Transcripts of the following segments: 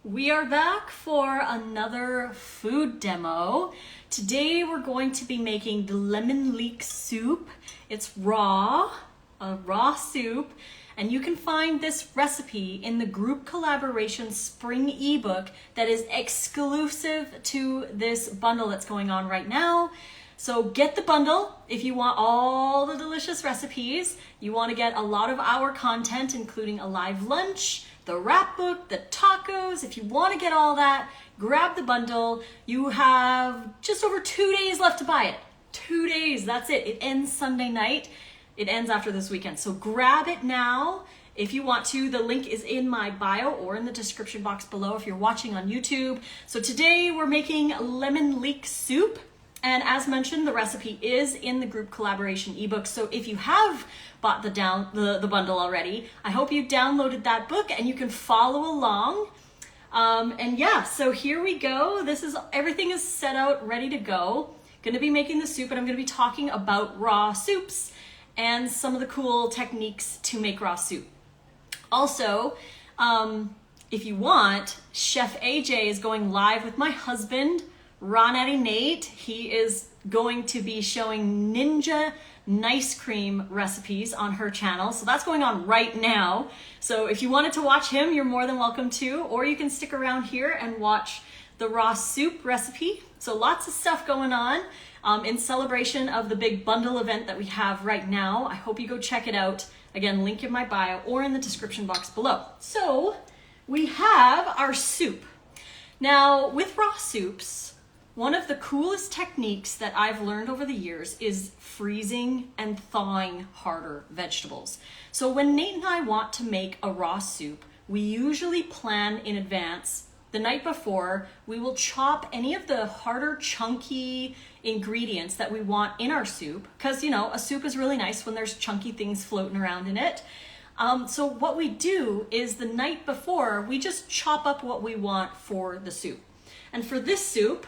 We are back for another food demo. Today we're going to be making the lemon leek soup. It's raw, a raw soup, and you can find this recipe in the group collaboration spring ebook that is exclusive to this bundle that's going on right now. So get the bundle if you want all the delicious recipes. You want to get a lot of our content, including a live lunch, the wrap book, the tacos. If you want to get all that, grab the bundle. You have just over 2 days left to buy it. 2 days, that's it. It ends Sunday night. It ends after this weekend. So grab it now if you want to. The link is in my bio or in the description box below if you're watching on YouTube. So today we're making lemon leek soup. And as mentioned, the recipe is in the group collaboration ebook. So if you have bought the bundle already, I hope you downloaded that book and you can follow along. And yeah, so here we go. Everything is set out, ready to go. Gonna be making the soup, and I'm gonna be talking about raw soups and some of the cool techniques to make raw soup. Also, if you want, Chef AJ is going live with my husband, Ron Eddie Nate. He is going to be showing ninja nice cream recipes on her channel. So that's going on right now. So if you wanted to watch him, you're more than welcome to, or you can stick around here and watch the raw soup recipe. So lots of stuff going on in celebration of the big bundle event that we have right now. I hope you go check it out. Again, link in my bio or in the description box below. So we have our soup. Now with raw soups, one of the coolest techniques that I've learned over the years is freezing and thawing harder vegetables. So when Nate and I want to make a raw soup, we usually plan in advance. The night before, we will chop any of the harder, chunky ingredients that we want in our soup, because a soup is really nice when there's chunky things floating around in it. So what we do is the night before, we just chop up what we want for the soup. And for this soup,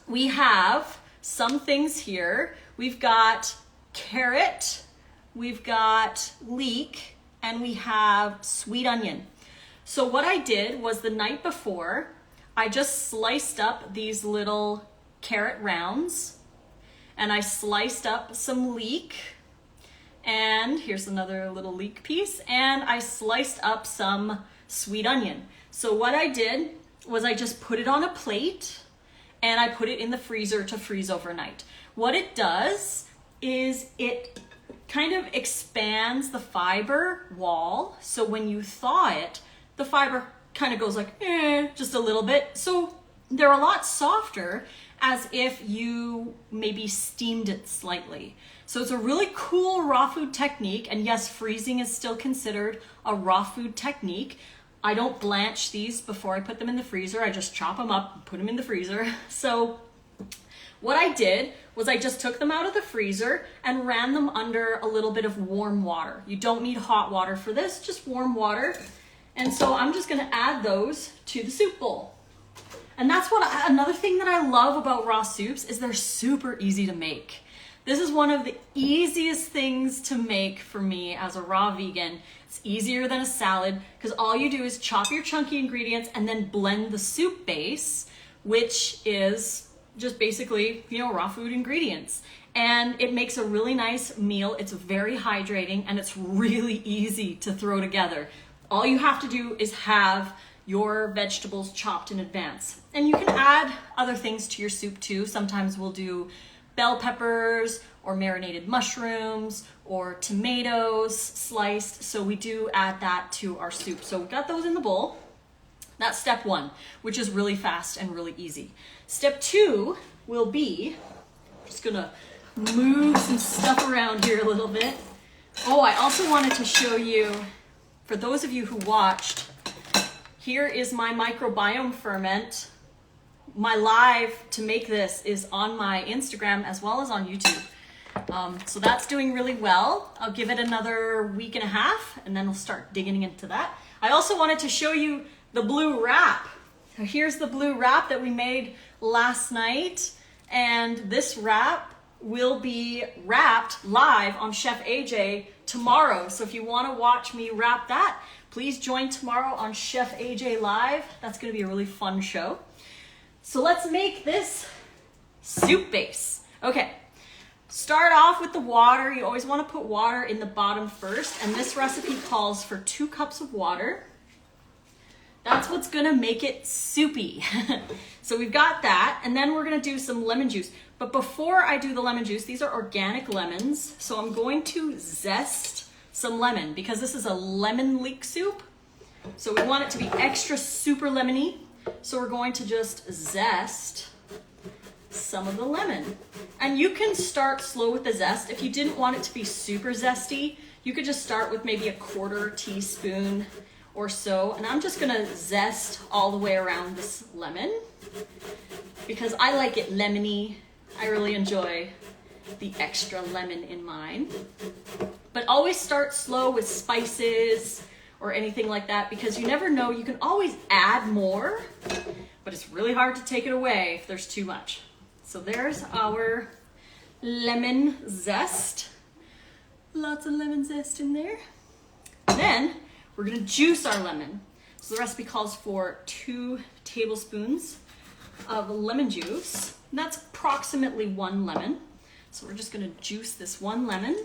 we have some things here. We've got carrot, we've got leek, and we have sweet onion. So what I did was the night before, I just sliced up these little carrot rounds, and I sliced up some leek, and here's another little leek piece, and I sliced up some sweet onion. So what I did was I just put it on a plate, and I put it in the freezer to freeze overnight. What it does is it kind of expands the fiber wall. So when you thaw it, the fiber kind of goes like, just a little bit. So they're a lot softer as if you maybe steamed it slightly. So it's a really cool raw food technique. And yes, freezing is still considered a raw food technique. I don't blanch these before I put them in the freezer. I just chop them up and put them in the freezer. So what I did was I just took them out of the freezer and ran them under a little bit of warm water. You don't need hot water for this, just warm water. And so I'm just gonna add those to the soup bowl. And that's another thing that I love about raw soups is they're super easy to make. This is one of the easiest things to make for me as a raw vegan. It's easier than a salad because all you do is chop your chunky ingredients and then blend the soup base, which is just basically, raw food ingredients. And it makes a really nice meal. It's very hydrating and it's really easy to throw together. All you have to do is have your vegetables chopped in advance. And you can add other things to your soup too. Sometimes we'll do bell peppers or marinated mushrooms or tomatoes sliced. So we do add that to our soup. So we've got those in the bowl. That's step one, which is really fast and really easy. Step two will be, I'm just gonna move some stuff around here a little bit. Oh, I also wanted to show you, for those of you who watched, here is my microbiome ferment. My live to make this is on my Instagram as well as on YouTube. So that's doing really well. I'll give it another week and a half and then we'll start digging into that. I also wanted to show you the blue wrap. So here's the blue wrap that we made last night. And this wrap will be wrapped live on Chef AJ tomorrow. So if you want to watch me wrap that, Please join tomorrow on Chef AJ Live. That's gonna be a really fun show. So let's make this soup base. Okay, start off with the water. You always wanna put water in the bottom first, and this recipe calls for 2 cups of water. That's what's gonna make it soupy. So we've got that, and then we're gonna do some lemon juice. But before I do the lemon juice, these are organic lemons, so I'm going to zest some lemon because this is a lemon leek soup. So we want it to be extra super lemony. So we're going to just zest some of the lemon. And you can start slow with the zest. If you didn't want it to be super zesty, you could just start with maybe a 1/4 teaspoon or so. And I'm just gonna zest all the way around this lemon because I like it lemony. I really enjoy the extra lemon in mine. But always start slow with spices or anything like that because you never know, you can always add more, but it's really hard to take it away if there's too much. So there's our lemon zest. Lots of lemon zest in there. Then we're gonna juice our lemon. So the recipe calls for 2 tablespoons of lemon juice. And that's approximately 1 lemon. So we're just gonna juice this 1 lemon.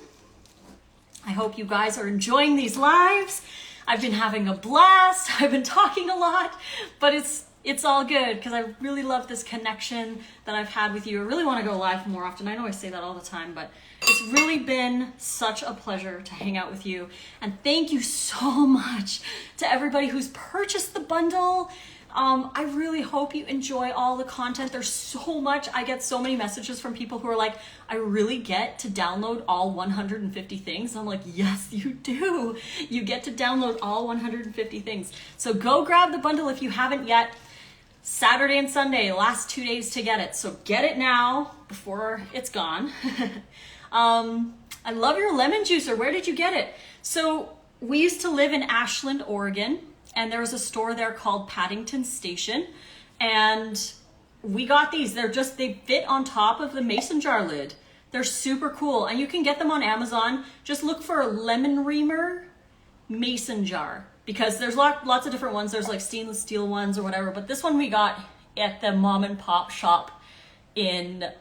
I hope you guys are enjoying these lives. I've been having a blast. I've been talking a lot, but it's all good because I really love this connection that I've had with you. I really want to go live more often. I know I say that all the time, but it's really been such a pleasure to hang out with you. And thank you so much to everybody who's purchased the bundle. I really hope you enjoy all the content. There's so much. I get so many messages from people who are like, I really get to download all 150 things. I'm like, yes, you do. You get to download all 150 things. So go grab the bundle if you haven't yet. Saturday and Sunday, last 2 days to get it. So get it now before it's gone. I love your lemon juicer. Where did you get it? So we used to live in Ashland, Oregon. And there was a store there called Paddington Station. And we got these. They fit on top of the mason jar lid. They're super cool. And you can get them on Amazon. Just look for a lemon reamer mason jar. Because there's lots of different ones. There's like stainless steel ones or whatever. But this one we got at the mom and pop shop in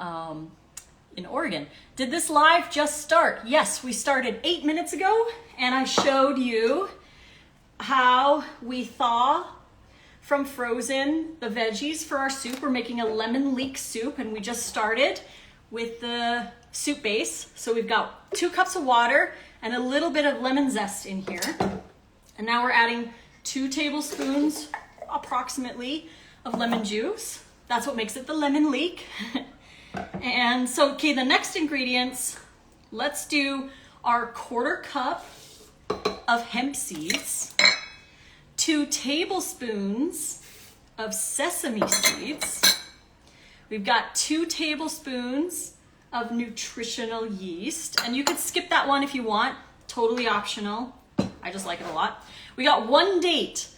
Oregon. Did this live just start? Yes, we started 8 minutes ago. And I showed you how we thaw from frozen the veggies for our soup. We're making a lemon leek soup and we just started with the soup base. So we've got 2 cups of water and a little bit of lemon zest in here. And now we're adding 2 tablespoons approximately of lemon juice. That's what makes it the lemon leek. And so, okay, the next ingredients, let's do our 1/4 cup of hemp seeds, 2 tablespoons of sesame seeds. We've got 2 tablespoons of nutritional yeast, and you could skip that one if you want, totally optional. I just like it a lot. We got 1 date,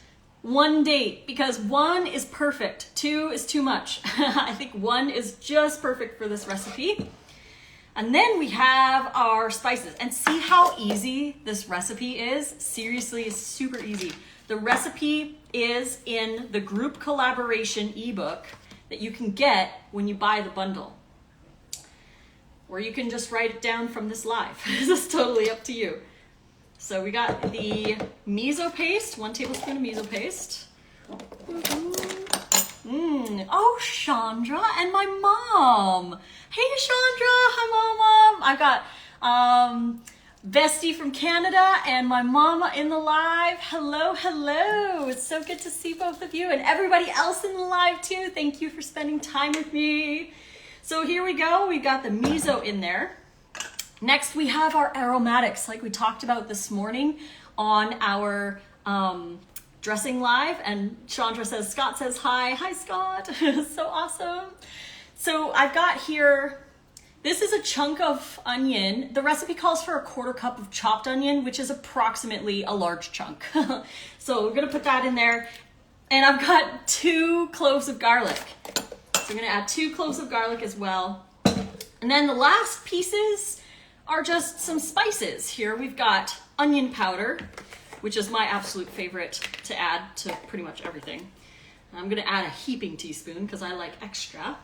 because 1 is perfect, 2 is too much. I think 1 is just perfect for this recipe. And then we have our spices. And see how easy this recipe is? Seriously, it's super easy. The recipe is in the group collaboration ebook that you can get when you buy the bundle. Or you can just write it down from this live. This is totally up to you. So we got the miso paste, 1 tablespoon of miso paste. Oh, Chandra and my mom. Hey, Chandra. Hi, Mama. I've got Bestie from Canada and my mama in the live. Hello, hello. It's so good to see both of you and everybody else in the live too. Thank you for spending time with me. So here we go. We got the miso in there. Next, we have our aromatics like we talked about this morning on our dressing live. And Chandra says, Scott says hi. Hi, Scott. So awesome. So I've got here, this is a chunk of onion. The recipe calls for a 1/4 cup of chopped onion, which is approximately a large chunk. So we're gonna put that in there. And I've got 2 cloves of garlic. So I'm gonna add 2 cloves of garlic as well. And then the last pieces are just some spices. Here we've got onion powder. which is my absolute favorite to add to pretty much everything. I'm gonna add a heaping teaspoon because I like extra.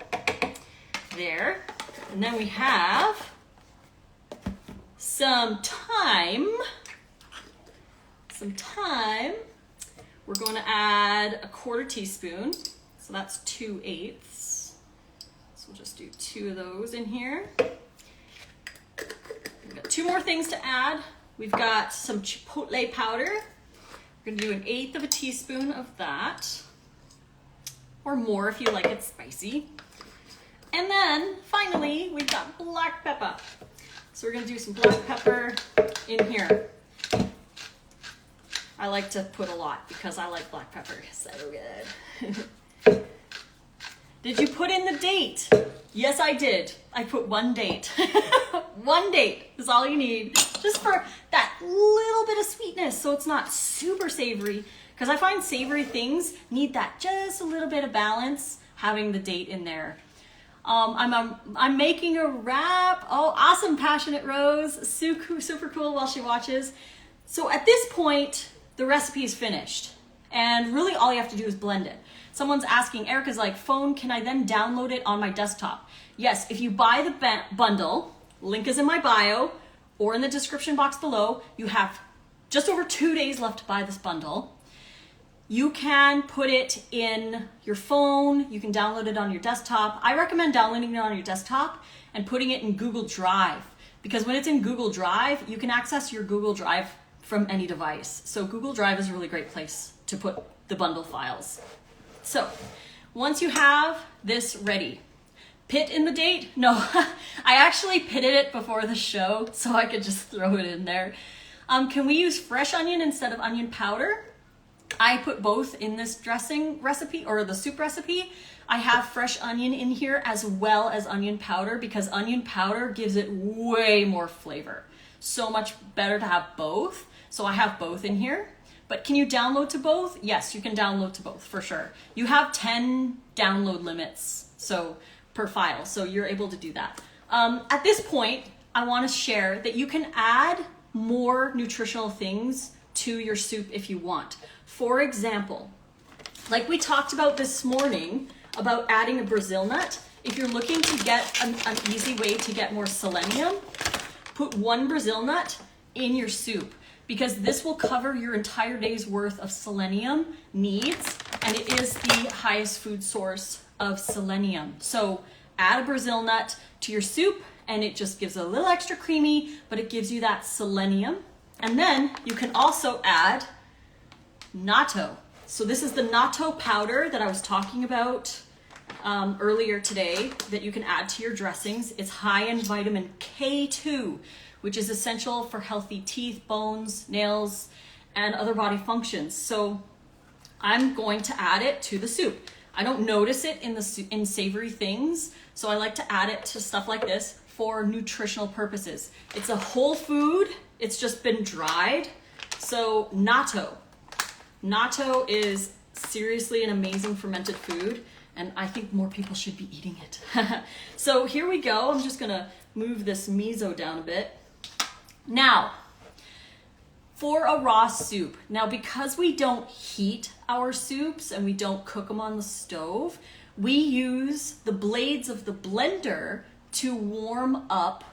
There. And then we have some thyme. We're going to add a 1/4 teaspoon. So that's 2/8. So we'll just do 2 of those in here. We've got 2 more things to add. We've got some chipotle powder. We're going to do 1/8 teaspoon of that, or more if you like it spicy. And then finally, we've got black pepper. So we're going to do some black pepper in here. I like to put a lot because I like black pepper. So good. Did you put in the date? Yes, I did. I put 1 date. 1 date is all you need, just for that little bit of sweetness, so it's not super savory. Because I find savory things need that just a little bit of balance, having the date in there. I'm making a wrap. Oh, awesome, Passionate Rose. Super cool while she watches. So at this point, the recipe is finished. And really all you have to do is blend it. Someone's asking, Erica's like, phone, can I then download it on my desktop? Yes, if you buy the bundle, link is in my bio or in the description box below. You have just over 2 days left to buy this bundle. You can put it in your phone. You can download it on your desktop. I recommend downloading it on your desktop and putting it in Google Drive, because when it's in Google Drive, you can access your Google Drive from any device. So Google Drive is a really great place to put the bundle files. So once you have this ready, pit in the date? No, I actually pitted it before the show so I could just throw it in there. Can we use fresh onion instead of onion powder? I put both in this dressing recipe, or the soup recipe. I have fresh onion in here as well as onion powder, because onion powder gives it way more flavor. So much better to have both. So I have both in here. But can you download to both? Yes, you can download to both for sure. You have 10 download limits per file, so you're able to do that. At this point, I want to share that you can add more nutritional things to your soup if you want. For example, like we talked about this morning about adding a Brazil nut, if you're looking to get an easy way to get more selenium, put 1 Brazil nut in your soup, because this will cover your entire day's worth of selenium needs, and it is the highest food source of selenium. So add a Brazil nut to your soup and it just gives it a little extra creamy, but it gives you that selenium. And then you can also add natto. So this is the natto powder that I was talking about earlier today that you can add to your dressings. It's high in vitamin K2, which is essential for healthy teeth, bones, nails, and other body functions. So I'm going to add it to the soup. I don't notice it in savory things, so I like to add it to stuff like this for nutritional purposes. It's a whole food. It's just been dried. So natto. Natto is seriously an amazing fermented food, and I think more people should be eating it. So here we go. I'm just gonna move this miso down a bit. Now, for a raw soup, now because we don't heat our soups and we don't cook them on the stove, we use the blades of the blender to warm up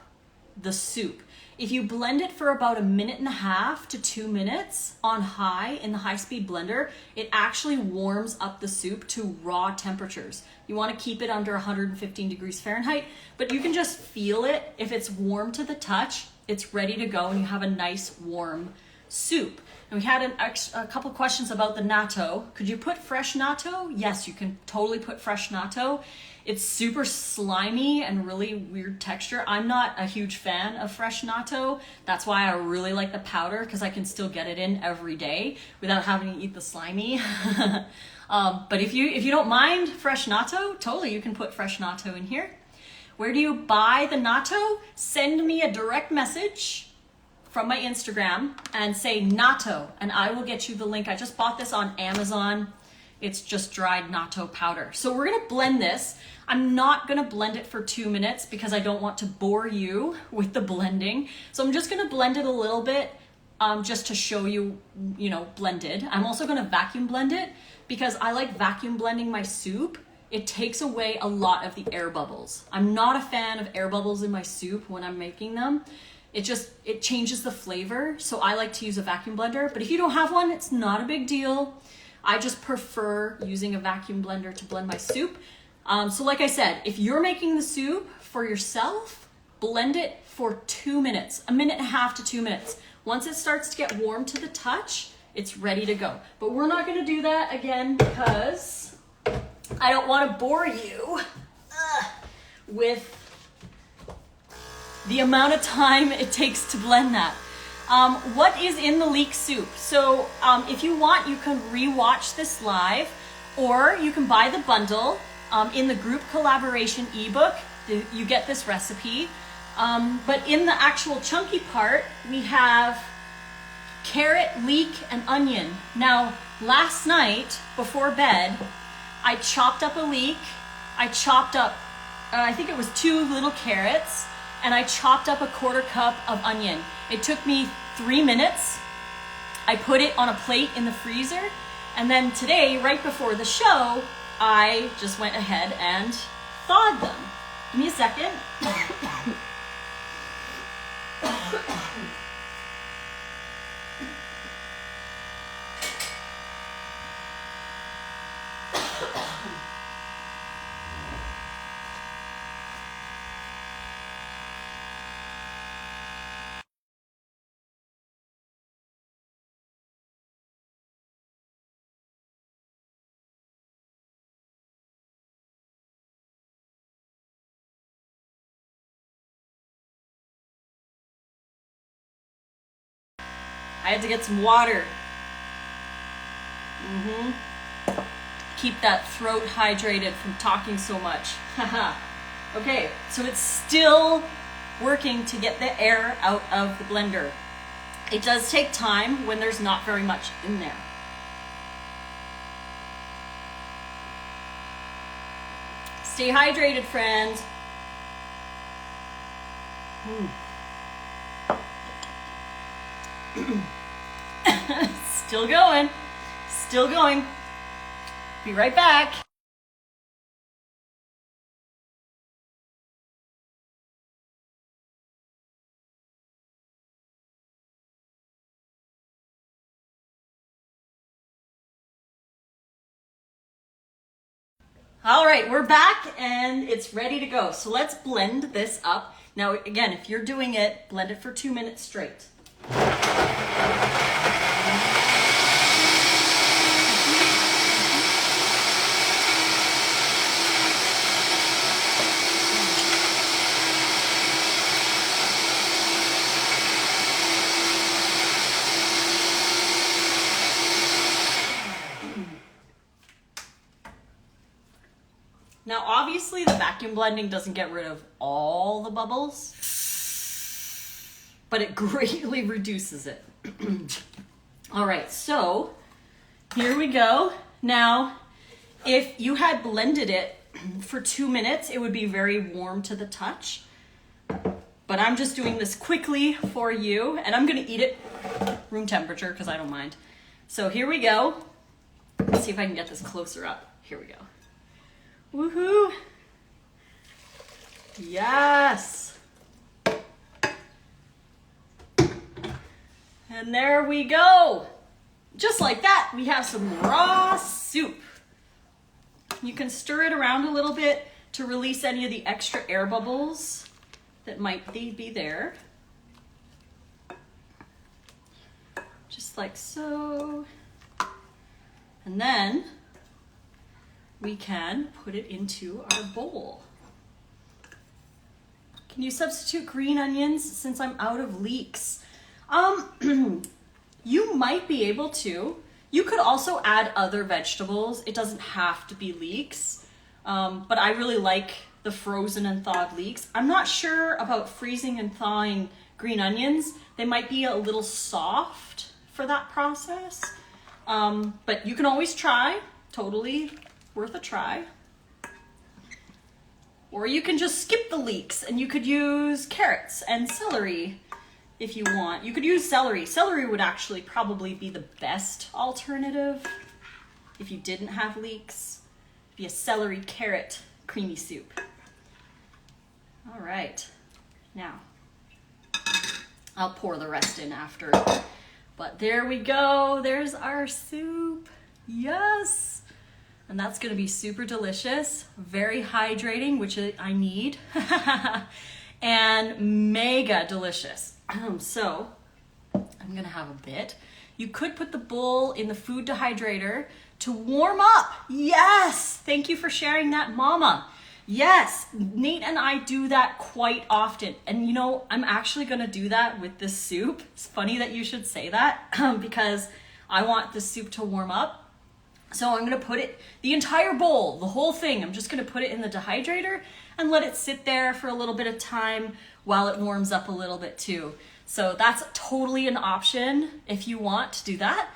the soup. If you blend it for about 1.5 minutes to 2 minutes on high in the high-speed blender, it actually warms up the soup to raw temperatures. You want to keep it under 115 degrees Fahrenheit, but you can just feel it. If it's warm to the touch, it's ready to go and you have a nice warm soup. And we had a couple questions about the natto. Could you put fresh natto? Yes, you can totally put fresh natto. It's super slimy and really weird texture. I'm not a huge fan of fresh natto. That's why I really like the powder, because I can still get it in every day without having to eat the slimy. But if you don't mind fresh natto, totally you can put fresh natto in here. Where do you buy the natto? Send me a direct message from my Instagram and say natto, and I will get you the link. I just bought this on Amazon. It's just dried natto powder. So we're gonna blend this. I'm not gonna blend it for 2 minutes because I don't want to bore you with the blending. So I'm just gonna blend it a little bit just to show you, blended. I'm also gonna vacuum blend it because I like vacuum blending my soup. It takes away a lot of the air bubbles. I'm not a fan of air bubbles in my soup when I'm making them. It changes the flavor. So I like to use a vacuum blender, but if you don't have one, it's not a big deal. I just prefer using a vacuum blender to blend my soup. So like I said, if you're making the soup for yourself, blend it for 2 minutes, 1.5 to 2 minutes. Once it starts to get warm to the touch, it's ready to go. But we're not gonna do that again because I don't wanna bore you with the amount of time it takes to blend that. What is in the leek soup? So if you want, you can re-watch this live, or you can buy the bundle in the group collaboration ebook. You get this recipe. But in the actual chunky part, we have carrot, leek, and onion. Now, last night before bed, I chopped up a leek. I chopped up, I think it was 2 little carrots, and I chopped up a 1/4 cup of onion. It took me 3 minutes. I put it on a plate in the freezer, and then today, right before the show, I just went ahead and thawed them. Give me a second. I had to get some water. Keep that throat hydrated from talking so much. Okay, so it's still working to get the air out of the blender. It does take time when there's not very much in there. Stay hydrated, friends. Still going. Still going. Be right back. All right, we're back and it's ready to go. So let's blend this up. Now, again, if you're doing it, blend it for 2 minutes straight. Now, obviously, the vacuum blending doesn't get rid of all the bubbles, but it greatly reduces it. All right, so here we go. Now, if you had blended it for 2 minutes, it would be very warm to the touch. But I'm just doing this quickly for you, and I'm gonna eat it room temperature because I don't mind. So here we go. Let's see if I can get this closer up. Here we go. Woohoo! Yes! And there we go! Just like that, we have some raw soup. You can stir it around a little bit to release any of the extra air bubbles that might be there. Just like so. And then we can put it into our bowl. Can you substitute green onions since I'm out of leeks? You might be able to. You could also add other vegetables. It doesn't have to be leeks, but I really like the frozen and thawed leeks. I'm not sure about freezing and thawing green onions. They might be a little soft for that process, but you can always try. Totally worth a try. Or you can just skip the leeks and you could use carrots and celery if you want. You could use celery. Celery would actually probably be the best alternative if you didn't have leeks. It'd be a celery carrot creamy soup. All right, now I'll pour the rest in after. But there we go. There's our soup. Yes. And that's going to be super delicious, very hydrating, which I need, and mega delicious. So I'm going to have a bit. You could put the bowl in the food dehydrator to warm up. Yes. Thank you for sharing that, Mama. Yes, Nate and I do that quite often. And you know, I'm actually going to do that with this soup. It's funny that you should say that because I want the soup to warm up. So I'm going to put it, the entire bowl, the whole thing, I'm just going to put it in the dehydrator and let it sit there for a little bit of time while it warms up a little bit too. So that's totally an option if you want to do that.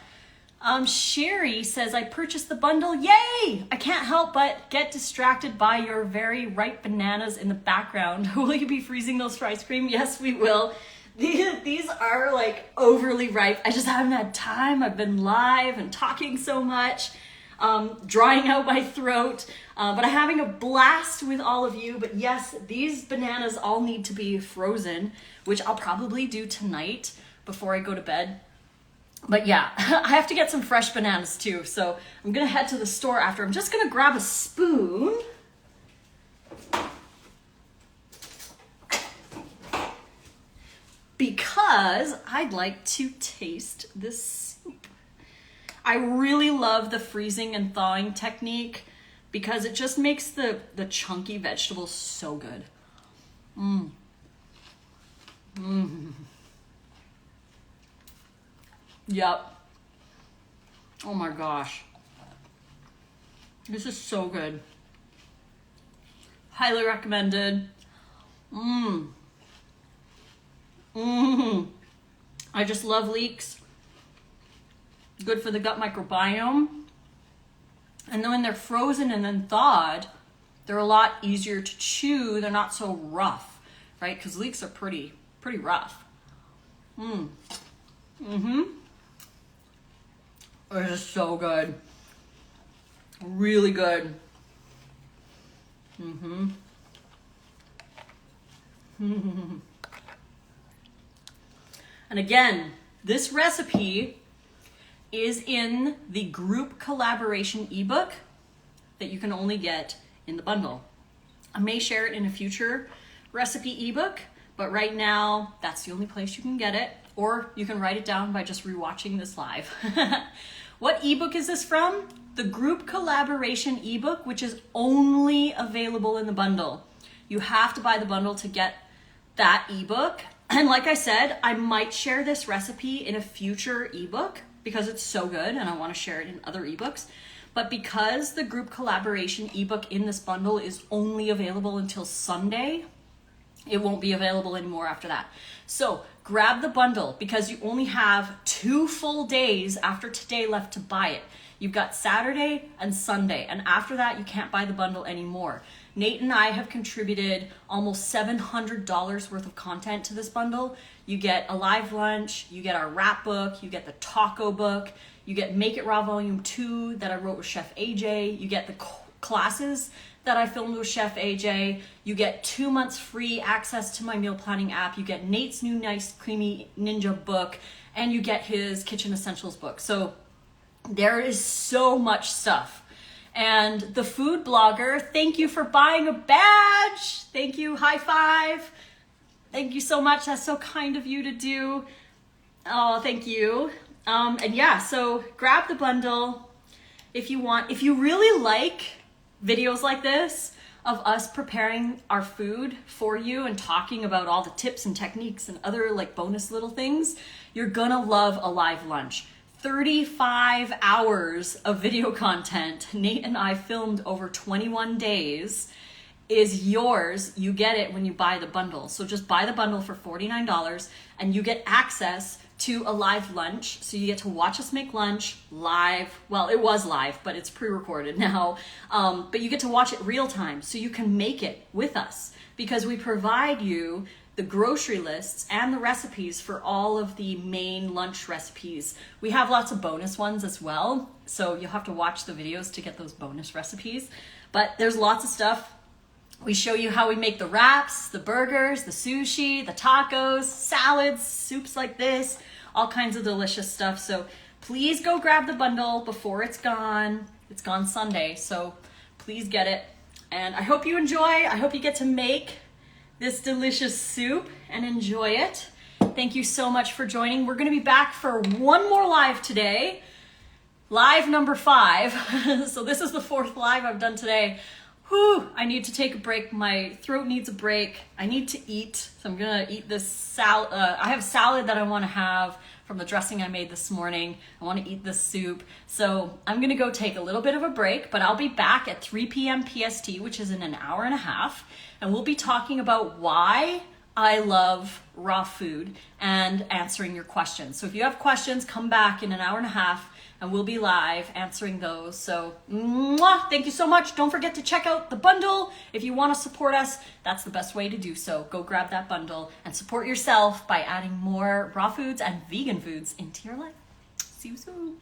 Sherry says, I purchased the bundle. Yay! I can't help but get distracted by your very ripe bananas in the background. Will you be freezing those for ice cream? Yes, we will. These are like overly ripe. I just haven't had time. I've been live and talking so much, drying out my throat, but I'm having a blast with all of you. But yes, these bananas all need to be frozen, which I'll probably do tonight before I go to bed. But yeah, I have to get some fresh bananas too. So I'm gonna head to the store after. I'm just gonna grab a spoon. Because I'd like to taste this soup. I really love the freezing and thawing technique because it just makes the chunky vegetables so good. Yep. Oh my gosh. This is so good. Highly recommended. I just love leeks. Good for the gut microbiome. And then when they're frozen and then thawed, they're a lot easier to chew. They're not so rough, right? Because leeks are pretty rough. It is so good. Really good. And again, this recipe is in the group collaboration ebook that you can only get in the bundle. I may share it in a future recipe ebook, but right now that's the only place you can get it, or you can write it down by just rewatching this live. What ebook is this from? The group collaboration ebook, which is only available in the bundle. You have to buy the bundle to get that ebook. And like I said, I might share this recipe in a future ebook because it's so good and I want to share it in other ebooks. But because the group collaboration ebook in this bundle is only available until Sunday, it won't be available anymore after that. So grab the bundle because you only have 2 full days after today left to buy it. You've got Saturday and Sunday, and after that you can't buy the bundle anymore. Nate and I have contributed almost $700 worth of content to this bundle. You get a live lunch, you get our rap book, you get the taco book, you get Make It Raw Volume 2 that I wrote with Chef AJ, you get the classes that I filmed with Chef AJ, you get 2 months free access to my meal planning app, you get Nate's new nice creamy ninja book, and you get his kitchen essentials book. So there is so much stuff. And the food blogger, thank you for buying a badge. Thank you, high five. Thank you so much, that's so kind of you to do. Oh, thank you. And yeah, so grab the bundle if you want. If you really like videos like this of us preparing our food for you and talking about all the tips and techniques and other like bonus little things, you're gonna love a live lunch. 35 hours of video content Nate and I filmed over 21 days is yours. You get it when you buy the bundle. So just buy the bundle for $49 and you get access to a live lunch. So you get to watch us make lunch live. Well, it was live, but it's pre-recorded now. But you get to watch it real time so you can make it with us because we provide you the grocery lists and the recipes for all of the main lunch recipes. We have lots of bonus ones as well, so you'll have to watch the videos to get those bonus recipes. But there's lots of stuff. We show you how we make the wraps, the burgers, the sushi, the tacos, salads, soups like this, all kinds of delicious stuff. So please go grab the bundle before it's gone. It's gone Sunday, so please get it. And I hope you enjoy. I hope you get to make this delicious soup and enjoy it. Thank you so much for joining. We're gonna be back for one more live today. Live number 5. So this is the 4th live I've done today. Whew, I need to take a break. My throat needs a break. I need to eat. So I'm gonna eat this salad. I have salad that I wanna have from the dressing I made this morning. I wanna eat this soup. So I'm gonna go take a little bit of a break, but I'll be back at 3 p.m. PST, which is in an hour and a half. And we'll be talking about why I love raw food and answering your questions. So if you have questions, come back in an hour and a half and we'll be live answering those. So thank you so much. Don't forget to check out the bundle. If you want to support us, that's the best way to do so. Go grab that bundle and support yourself by adding more raw foods and vegan foods into your life. See you soon.